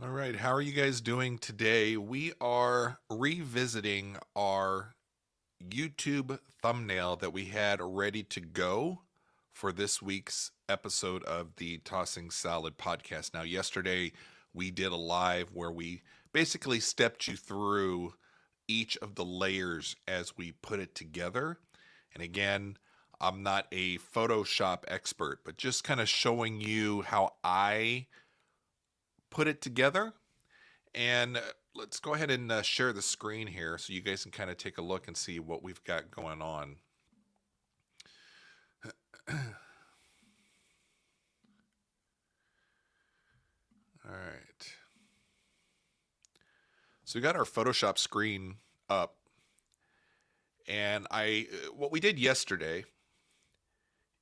All right, how are you guys doing today? We are revisiting our YouTube thumbnail that we had ready to go for this week's episode of the Tossing Salad podcast. Now, yesterday we did a live where we basically stepped you through each of the layers as we put it together. And again, I'm not a Photoshop expert, but just kind of showing you how I put it together. And let's go ahead and share the screen here so you guys can kind of take a look and see what we've got going on. All right. So we got our Photoshop screen up, and what we did yesterday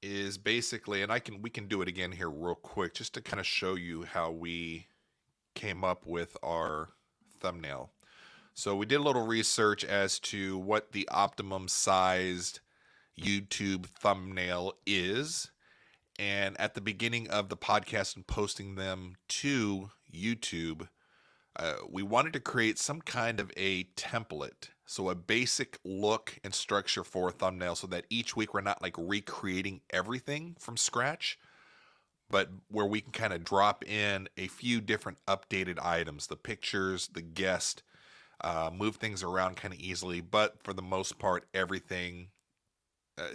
is basically, and we can do it again here real quick just to kind of show you how we came up with our thumbnail. So we did a little research as to what the optimum sized YouTube thumbnail is. And at the beginning of the podcast and posting them to YouTube, we wanted to create some kind of a template. So a basic look and structure for a thumbnail so that each week we're not like recreating everything from scratch, but where we can kind of drop in a few different updated items, the pictures, the guest, move things around kind of easily. But for the most part, everything uh,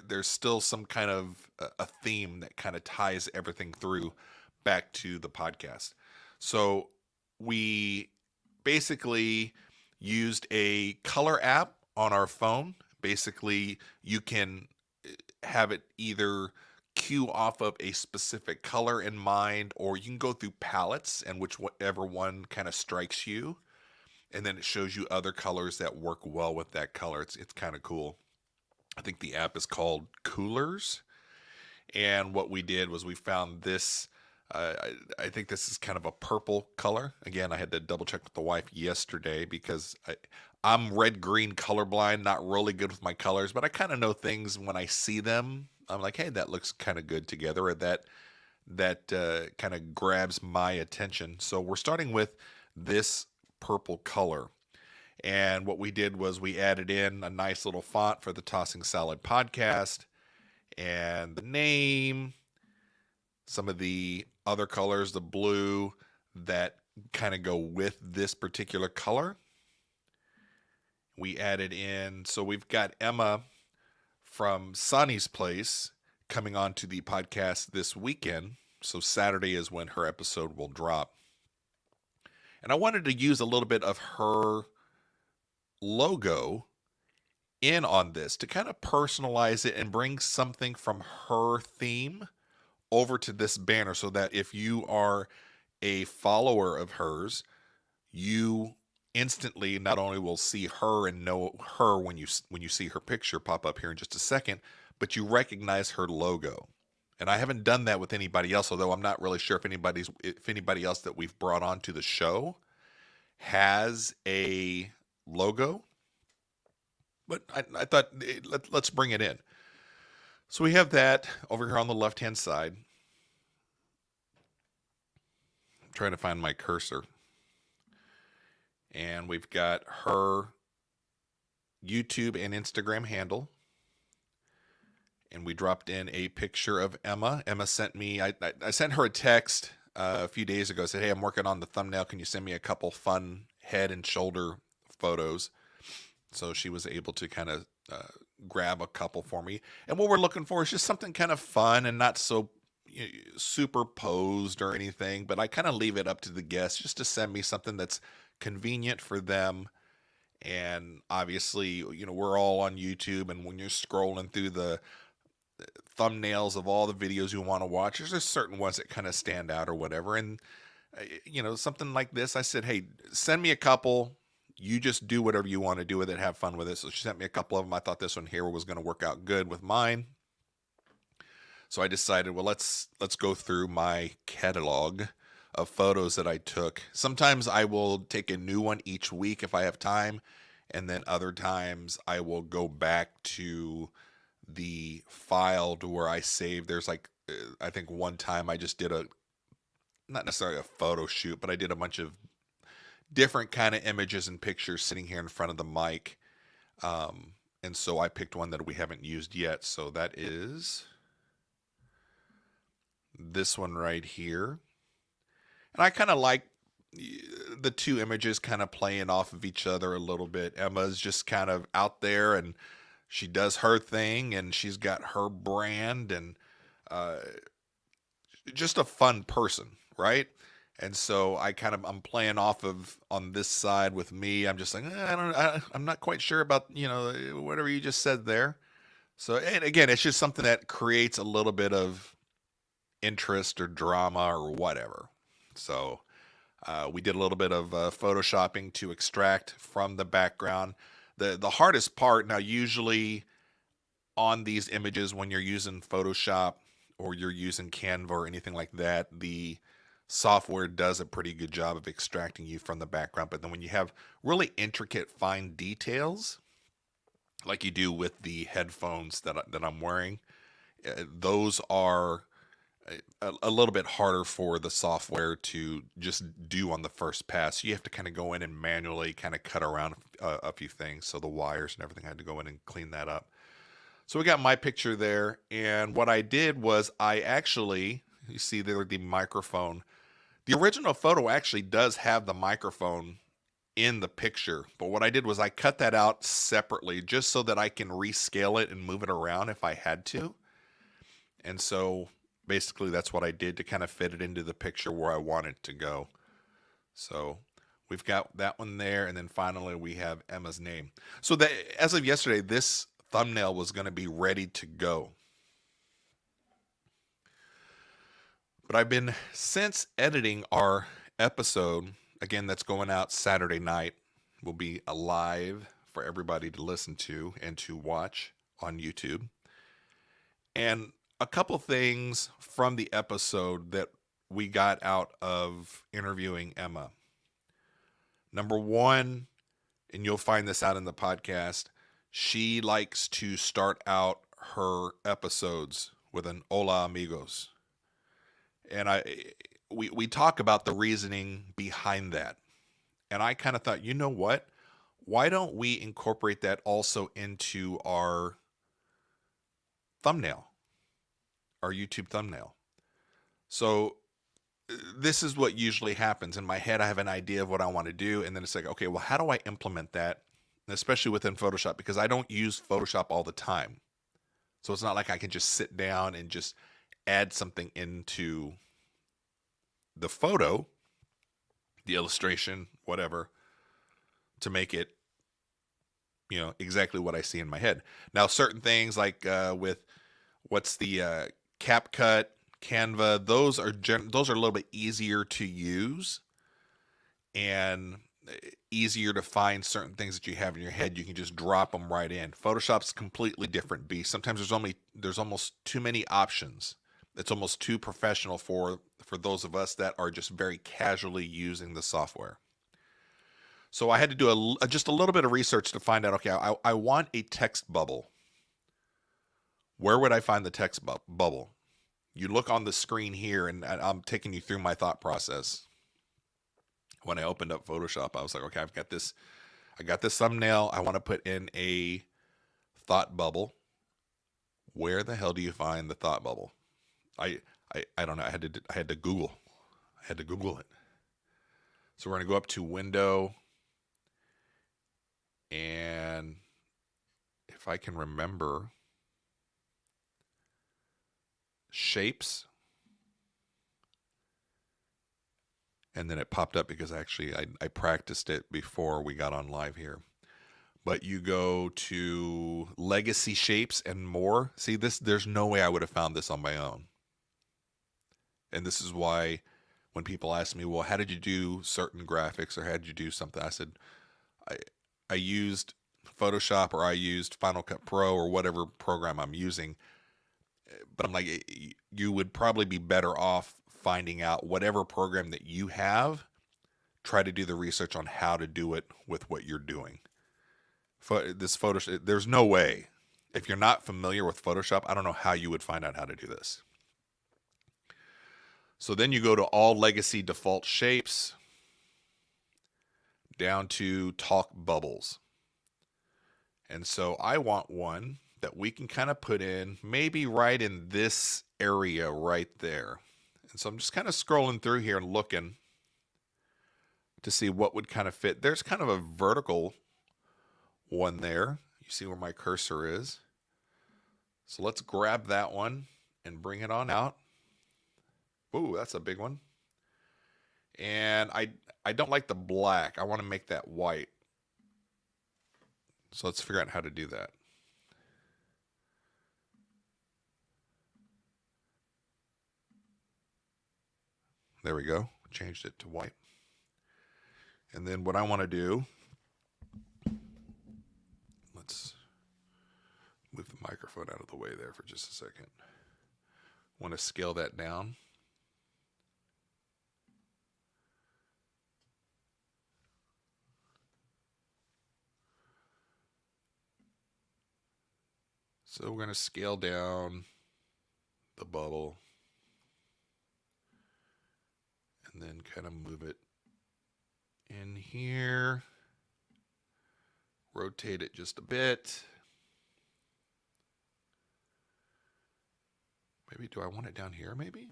there's still some kind of a theme that kind of ties everything through back to the podcast. So we basically used a color app on our phone. Basically, you can have it either cue off of a specific color in mind, or you can go through palettes and whichever one kind of strikes you, and then it shows you other colors that work well with that color. It's kind of cool. I think the app is called Coolers. And what we did was we found this. I think this is kind of a purple color. Again, I had to double check with the wife yesterday because I'm red green colorblind, not really good with my colors, but I kind of know things when I see them. I'm like, hey, that looks kind of good together, or that kind of grabs my attention. So we're starting with this purple color. And what we did was we added in a nice little font for the Tossing Salad podcast and the name, some of the other colors, the blue that kind of go with this particular color. We added in, so we've got Emma from Sonny's Place coming on to the podcast this weekend. So Saturday is when her episode will drop. And I wanted to use a little bit of her logo in on this to kind of personalize it and bring something from her theme over to this banner so that if you are a follower of hers, you instantly not only will see her and know her when you see her picture pop up here in just a second, but you recognize her logo. And I haven't done that with anybody else, although I'm not really sure if anybody else that we've brought onto the show has a logo. But I thought let's bring it in. So we have that over here on the left hand side. I'm trying to find my cursor. And we've got her YouTube and Instagram handle. And we dropped in a picture of Emma. Emma sent me, I sent her a text a few days ago. I said, hey, I'm working on the thumbnail. Can you send me a couple fun head and shoulder photos? So she was able to kind of grab a couple for me. And what we're looking for is just something kind of fun and not so superposed or anything. But I kind of leave it up to the guests just to send me something that's convenient for them. And obviously, we're all on YouTube, and when you're scrolling through the thumbnails of all the videos you want to watch, there's just certain ones that kind of stand out or whatever. And something like this, I said, hey, send me a couple. You just do whatever you want to do with it, have fun with it. So she sent me a couple of them. I thought this one here was going to work out good with mine. So I decided, well, let's go through my catalog of photos that I took. Sometimes I will take a new one each week if I have time, and then other times I will go back to the file to where I saved. There's like I think one time I just did not necessarily a photo shoot, but I did a bunch of different kind of images and pictures sitting here in front of the mic. Um, and so I picked one that we haven't used yet. So that is this one right here. And I kind of like the two images kind of playing off of each other a little bit. Emma's just kind of out there and she does her thing and she's got her brand and uh, just a fun person, right? And so I'm playing off of on this side with me. I'm just like I'm not quite sure about whatever you just said there. So and again, it's just something that creates a little bit of interest or drama or whatever. So we did a little bit of photoshopping to extract from the background. The hardest part now, usually on these images when you're using Photoshop or you're using Canva or anything like that, the software does a pretty good job of extracting you from the background. But then when you have really intricate fine details, like you do with the headphones that I'm wearing, those are a little bit harder for the software to just do on the first pass. You have to kind of go in and manually kind of cut around a few things. So the wires and everything, I had to go in and clean that up. So we got my picture there. And what I did was I actually, you see there the microphone. The original photo actually does have the microphone in the picture. But what I did was I cut that out separately just so that I can rescale it and move it around if I had to. And so basically that's what I did to kind of fit it into the picture where I want it to go. So we've got that one there. And then finally we have Emma's name. So that, as of yesterday, this thumbnail was going to be ready to go. But I've been since editing our episode, again, that's going out Saturday night, will be alive for everybody to listen to and to watch on YouTube. And a couple things from the episode that we got out of interviewing Emma. Number one, and you'll find this out in the podcast, she likes to start out her episodes with an hola amigos. And we talk about the reasoning behind that. And I kind of thought, you know what? Why don't we incorporate that also into our thumbnail, our YouTube thumbnail? So this is what usually happens. In my head, I have an idea of what I want to do. And then it's like, okay, well, how do I implement that? Especially within Photoshop, because I don't use Photoshop all the time. So it's not like I can just sit down and just add something into the photo, the illustration, whatever, to make it, exactly what I see in my head. Now, certain things like with what's the CapCut, Canva, those are a little bit easier to use and easier to find certain things that you have in your head. You can just drop them right in. Photoshop's completely different beast. Sometimes there's almost too many options. It's almost too professional for those of us that are just very casually using the software. So I had to do just a little bit of research to find out, okay, I want a text bubble. Where would I find the text bubble? You look on the screen here, and I'm taking you through my thought process. When I opened up Photoshop, I was like, okay, I got this thumbnail. I want to put in a thought bubble. Where the hell do you find the thought bubble? I don't know. I had to Google. I had to Google it. So we're going to go up to Window, and if I can remember, Shapes. And then it popped up because actually I practiced it before we got on live here. But you go to Legacy Shapes and More. See, there's no way I would have found this on my own. And this is why when people ask me, well, how did you do certain graphics or how did you do something? I said, I used Photoshop or I used Final Cut Pro or whatever program I'm using. But I'm like, you would probably be better off finding out whatever program that you have. Try to do the research on how to do it with what you're doing. There's no way. If you're not familiar with Photoshop, I don't know how you would find out how to do this. So then you go to all legacy default shapes down to talk bubbles. And so I want one that we can kind of put in maybe right in this area right there. And so I'm just kind of scrolling through here and looking to see what would kind of fit. There's kind of a vertical one there. You see where my cursor is. So let's grab that one and bring it on out. Ooh, that's a big one. And I don't like the black. I want to make that white. So let's figure out how to do that. There we go. Changed it to white. And then what I want to do, let's move the microphone out of the way there for just a second. Want to scale that down. So we're going to scale down the bubble and then kind of move it in here. Rotate it just a bit. Maybe, do I want it down here maybe?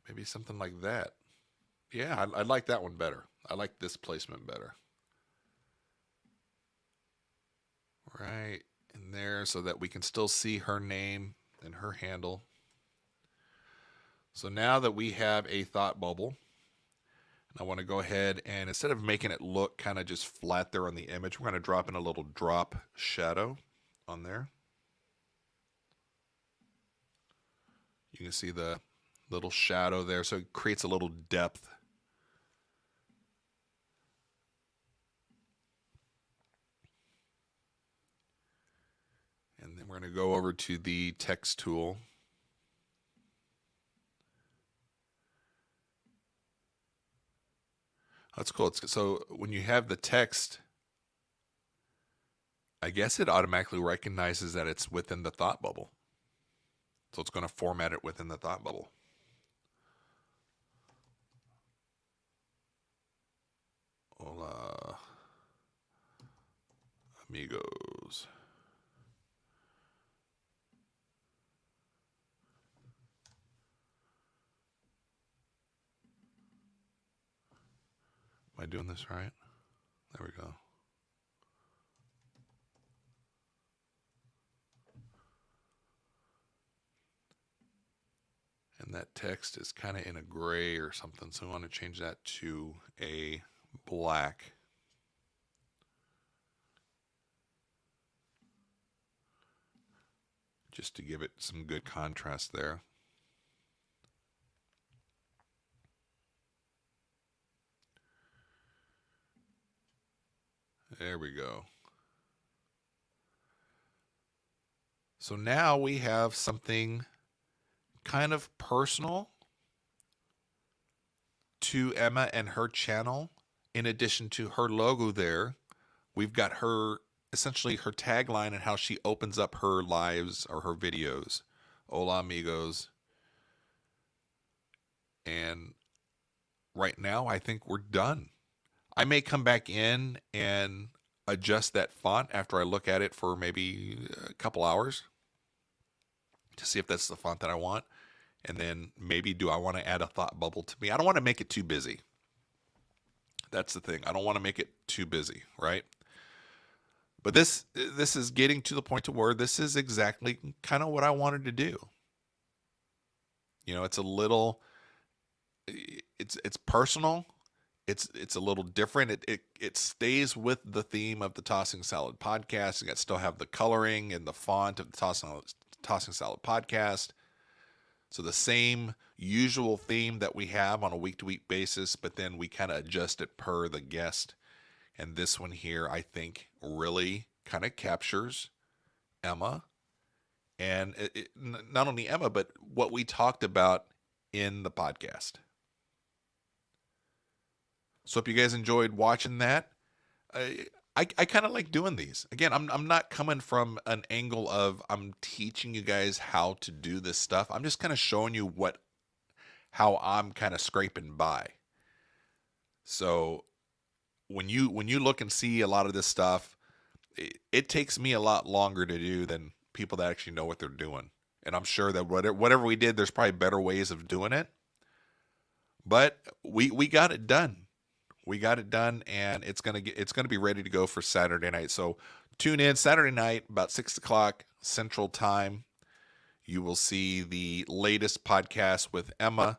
Maybe something like that. Yeah, I like that one better. I like this placement better. Right in there so that we can still see her name and her handle. So now that we have a thought bubble, I want to go ahead and instead of making it look kind of just flat there on the image, we're going to drop in a little drop shadow on there. You can see the little shadow there, so it creates a little depth. And then we're going to go over to the text tool. That's cool. So when you have the text, I guess it automatically recognizes that it's within the thought bubble. So it's going to format it within the thought bubble. Hola, amigos. Am I doing this right? There we go. And that text is kind of in a gray or something, so we want to change that to a black. Just to give it some good contrast there. There we go. So now we have something kind of personal to Emma and her channel. In addition to her logo there, we've got her, essentially her tagline and how she opens up her lives or her videos. Hola amigos. And right now I think we're done. I may come back in and adjust that font after I look at it for maybe a couple hours to see if that's the font that I want. And then maybe do I want to add a thought bubble to me? I don't want to make it too busy. That's the thing. I don't want to make it too busy, right? But this is getting to the point to where this is exactly kind of what I wanted to do. You know, it's a little, it's personal. It's a little different. It stays with the theme of the Tossing Salad podcast. You got still have the coloring and the font of the Tossing Salad podcast. So the same usual theme that we have on a week-to-week basis, but then we kind of adjust it per the guest. And this one here, I think, really kind of captures Emma. And not only Emma, but what we talked about in the podcast. So if you guys enjoyed watching that, I kind of like doing these. Again, I'm not coming from an angle of I'm teaching you guys how to do this stuff. I'm just kind of showing you how I'm kind of scraping by. So when you look and see a lot of this stuff, it takes me a lot longer to do than people that actually know what they're doing. And I'm sure that whatever we did, there's probably better ways of doing it. But we got it done. We got it done, and it's gonna be ready to go for Saturday night. So tune in Saturday night about 6 o'clock Central Time. You will see the latest podcast with Emma,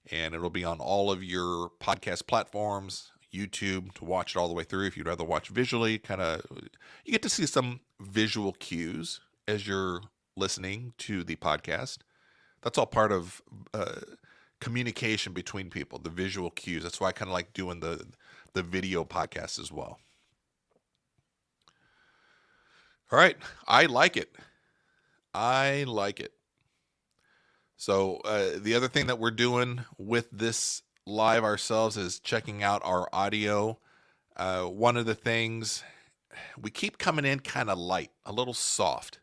and it'll be on all of your podcast platforms, YouTube, to watch it all the way through. If you'd rather watch visually, kind of, you get to see some visual cues as you're listening to the podcast. That's all part of communication between people, the visual cues. That's why I kind of like doing the video podcast as well. All right, I like it. I like it. So the other thing that we're doing with this live ourselves is checking out our audio. One of the things, we keep coming in kind of light, a little soft,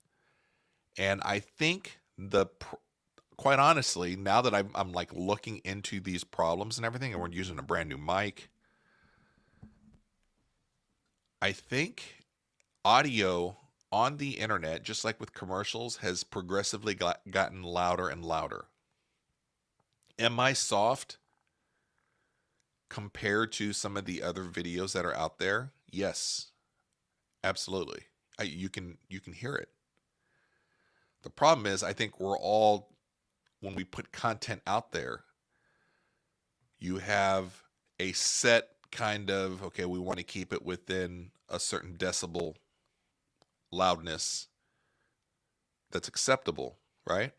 and I think quite honestly, now that I'm like looking into these problems and everything, and we're using a brand new mic, I think audio on the internet, just like with commercials, has progressively gotten louder and louder. Am I soft compared to some of the other videos that are out there? Yes, absolutely. You can hear it. The problem is, I think we're all, when we put content out there, you have a set kind of, okay, we want to keep it within a certain decibel loudness that's acceptable, right?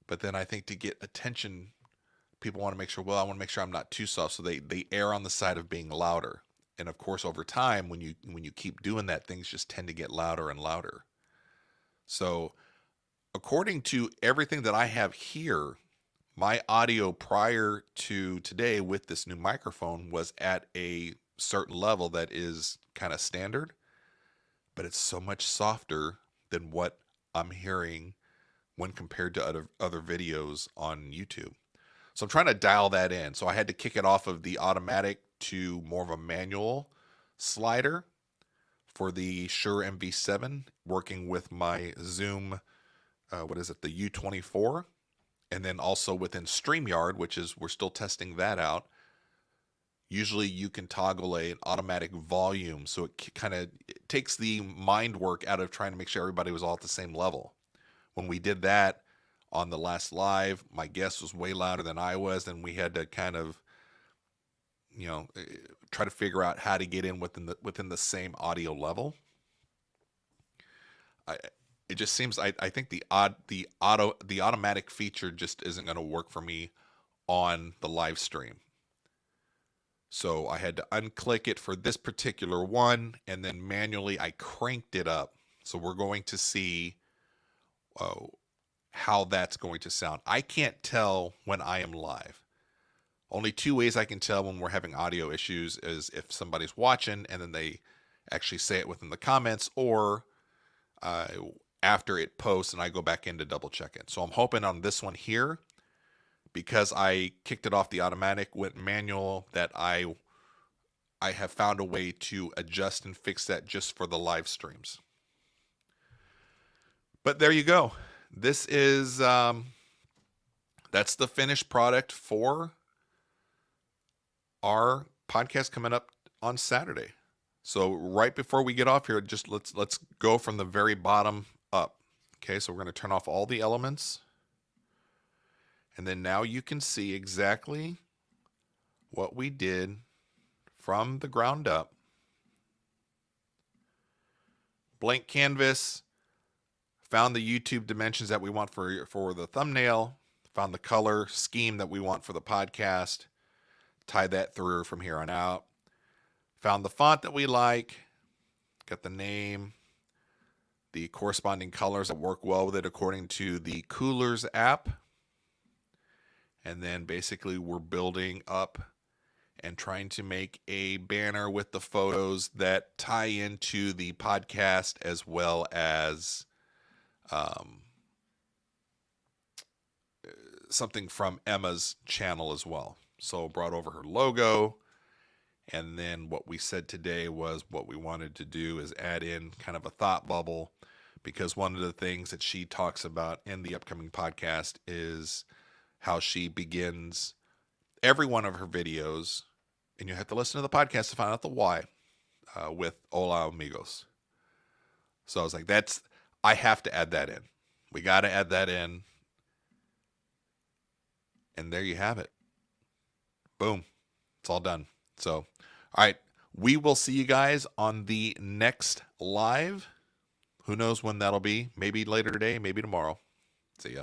But then I think to get attention, people want to make sure, well, I want to make sure I'm not too soft, so they err on the side of being louder. And of course, over time, when you keep doing that, things just tend to get louder and louder. So according to everything that I have here, my audio prior to today with this new microphone was at a certain level that is kind of standard, but it's so much softer than what I'm hearing when compared to other videos on YouTube. So I'm trying to dial that in. So I had to kick it off of the automatic to more of a manual slider for the Shure MV7, working with my Zoom, what is it, the U24, and then also within StreamYard, which is, we're still testing that out. Usually you can toggle an automatic volume, so it kind of takes the mind work out of trying to make sure everybody was all at the same level. When we did that on the last live, my guest was way louder than I was, and we had to kind of, try to figure out how to get in within the same audio level. It just seems, I think the automatic feature just isn't going to work for me on the live stream. So I had to unclick it for this particular one, and then manually I cranked it up. So we're going to see how that's going to sound. I can't tell when I am live. Only two ways I can tell when we're having audio issues is if somebody's watching and then they actually say it within the comments, or after it posts and I go back in to double check it. So I'm hoping on this one here, because I kicked it off the automatic, went manual, that I have found a way to adjust and fix that just for the live streams. But there you go. This is that's the finished product for our podcast coming up on Saturday. So right before we get off here, just let's go from the very bottom up. Okay, so we're going to turn off all the elements. And then now you can see exactly what we did from the ground up. Blank canvas, found the YouTube dimensions that we want for the thumbnail, found the color scheme that we want for the podcast, tie that through from here on out. Found the font that we like, got the name, the corresponding colors that work well with it according to the Coolers app. And then basically we're building up and trying to make a banner with the photos that tie into the podcast as well as um, something from Emma's channel as well. So brought over her logo. And then what we said today was what we wanted to do is add in kind of a thought bubble, because one of the things that she talks about in the upcoming podcast is how she begins every one of her videos, and you have to listen to the podcast to find out the why, with Hola Amigos. So I was like, I have to add that in. We got to add that in. And there you have it. Boom. It's all done. So, all right. We will see you guys on the next live. Who knows when that'll be? Maybe later today, maybe tomorrow. See ya.